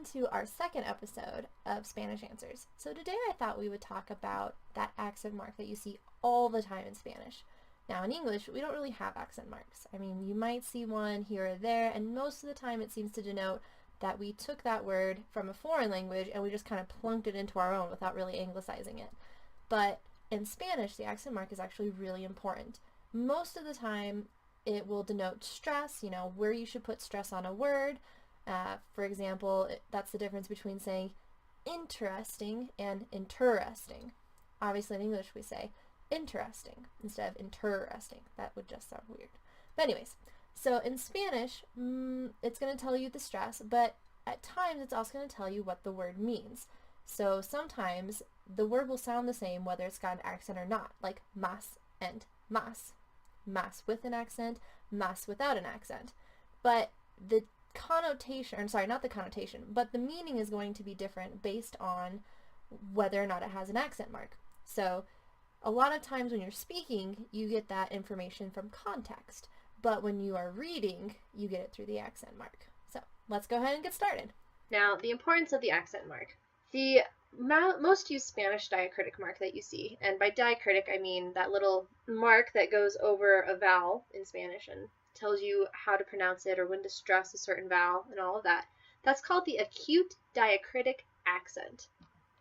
on to our second episode of Spanish Answers. So today I thought we would talk about that accent mark that you see all the time in Spanish. Now in English, we don't really have accent marks. I mean, you might see one here or there, and most of the time it seems to denote that we took that word from a foreign language and we just kind of plunked it into our own without really anglicizing it. But in Spanish, the accent mark is actually really important. Most of the time, it will denote stress, where you should put stress on a word. For example, that's the difference between saying interesting and interesting. Obviously in English we say interesting instead of interesting. That would just sound weird. But anyways, so in Spanish, it's going to tell you the stress, but at times it's also going to tell you what the word means. So sometimes the word will sound the same whether it's got an accent or not, like más and más. Más with an accent, más without an accent. But the connotation, or sorry, not the connotation, but the meaning is going to be different based on whether or not it has an accent mark. So a lot of times when you're speaking, you get that information from context, but when you are reading, you get it through the accent mark. So let's go ahead and get started. Now, the importance of the accent mark. The most used Spanish diacritic mark that you see, and by diacritic I mean that little mark that goes over a vowel in Spanish and tells you how to pronounce it or when to stress a certain vowel and all of that. That's called the acute diacritic accent.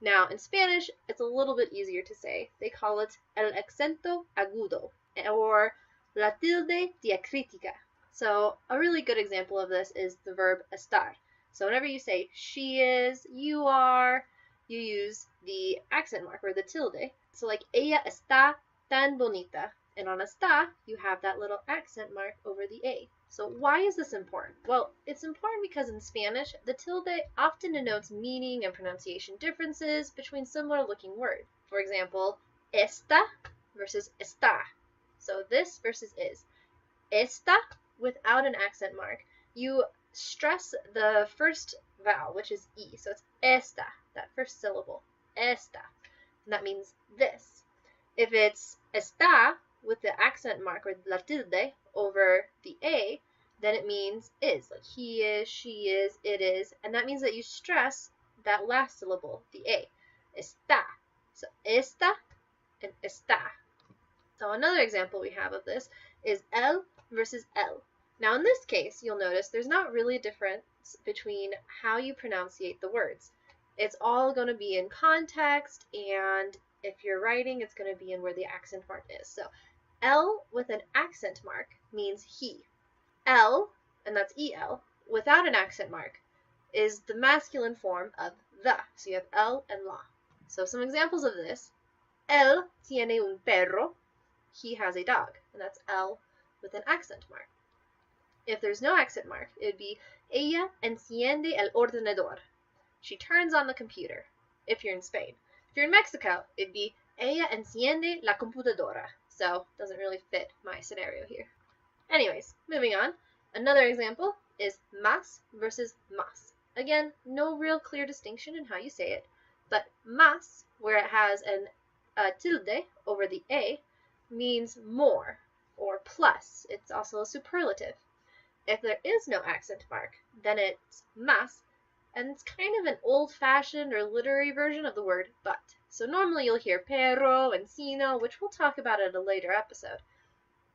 Now, in Spanish, it's a little bit easier to say. They call it el acento agudo or la tilde diacritica. So a really good example of this is the verb estar. So whenever you say she is, you are, you use the accent mark or the tilde. So like ella está tan bonita. And on está, you have that little accent mark over the A. So why is this important? Well, it's important because in Spanish, the tilde often denotes meaning and pronunciation differences between similar looking words. For example, esta versus está. So this versus is. Esta, without an accent mark, you stress the first vowel, which is E. So it's esta, that first syllable. Esta. And that means this. If it's está, with the accent mark or la tilde over the A, then it means is, like he is, she is, it is, and that means that you stress that last syllable, the A. Está. So esta and está. So another example we have of this is el versus el. Now in this case, you'll notice there's not really a difference between how you pronunciate the words. It's all going to be in context, and if you're writing, it's going to be in where the accent mark is. So L with an accent mark means he. L, and that's EL, without an accent mark, is the masculine form of the. So you have el and la. So some examples of this. Él tiene un perro. He has a dog. And that's L with an accent mark. If there's no accent mark, it would be ella enciende el ordenador. She turns on the computer, if you're in Spain. If you're in Mexico, it'd be ella enciende la computadora. So doesn't really fit my scenario here. Anyways, moving on. Another example is más versus más. Again, no real clear distinction in how you say it, but más, where it has a tilde over the A, means more or plus. It's also a superlative. If there is no accent mark, then it's más, and it's kind of an old-fashioned or literary version of the word but. So normally you'll hear perro and sino, which we'll talk about at a later episode.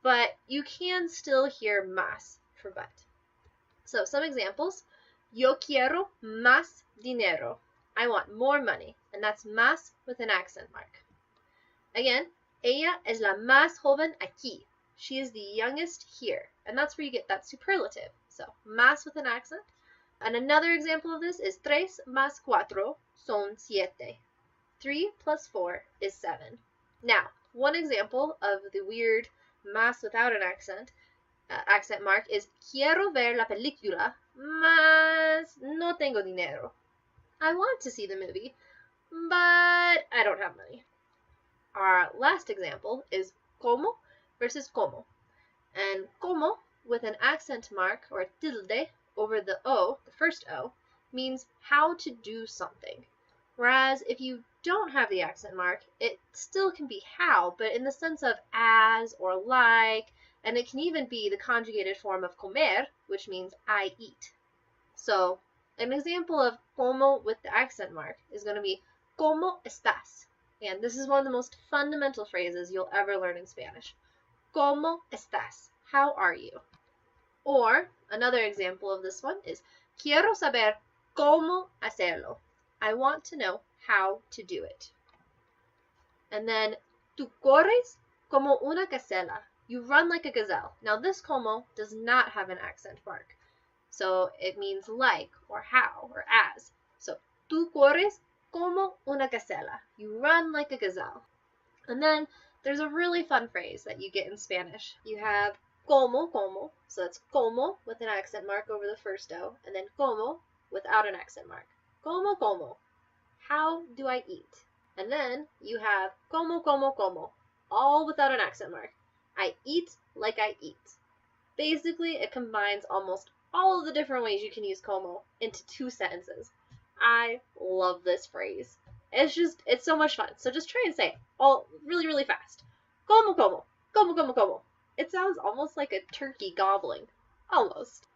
But you can still hear más for but. So some examples. Yo quiero más dinero. I want more money. And that's más with an accent mark. Again, ella es la más joven aquí. She is the youngest here. And that's where you get that superlative. So más with an accent. And another example of this is tres más cuatro son siete. 3 plus 4 is 7. Now, one example of the weird más without an accent mark is quiero ver la película, mas no tengo dinero. I want to see the movie, but I don't have money. Our last example is como versus como. And como with an accent mark or tilde over the O, the first O, means how to do something. Whereas if you don't have the accent mark, it still can be how, but in the sense of as or like, and it can even be the conjugated form of comer, which means I eat. So An example of como with the accent mark is going to be ¿Cómo estás? And this is one of the most fundamental phrases you'll ever learn in Spanish. ¿Cómo estás? How are you? Or another example of this one is Quiero saber cómo hacerlo. I want to know how to do it. And then tú corres como una gacela. You run like a gazelle. Now this como does not have an accent mark. So it means like or how or as. So tú corres como una gacela. You run like a gazelle. And then there's a really fun phrase that you get in Spanish. You have como, so that's como with an accent mark over the first O, and then como without an accent mark. Como. How do I eat? And then you have como, all without an accent mark. I eat like I eat. Basically, it combines almost all of the different ways you can use como into 2 sentences. I love this phrase. It's so much fun. So just try and say it all really, really fast. Como. It sounds almost like a turkey gobbling. Almost.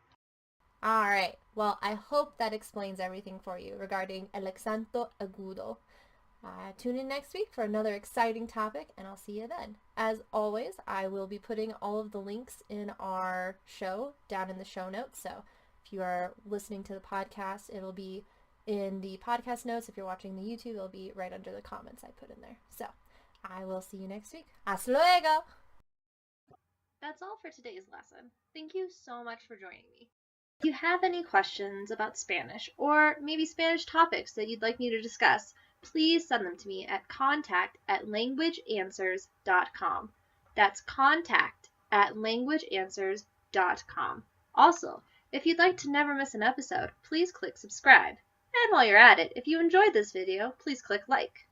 All right. Well, I hope that explains everything for you regarding el acento agudo. Tune in next week for another exciting topic, and I'll see you then. As always, I will be putting all of the links in our show down in the show notes. So if you are listening to the podcast, it'll be in the podcast notes. If you're watching the YouTube, it'll be right under the comments I put in there. So I will see you next week. Hasta luego! That's all for today's lesson. Thank you so much for joining me. If you have any questions about Spanish or maybe Spanish topics that you'd like me to discuss, please send them to me at contact@languageanswers.com. That's contact@languageanswers.com. Also, if you'd like to never miss an episode, please click subscribe. And while you're at it, if you enjoyed this video, please click like.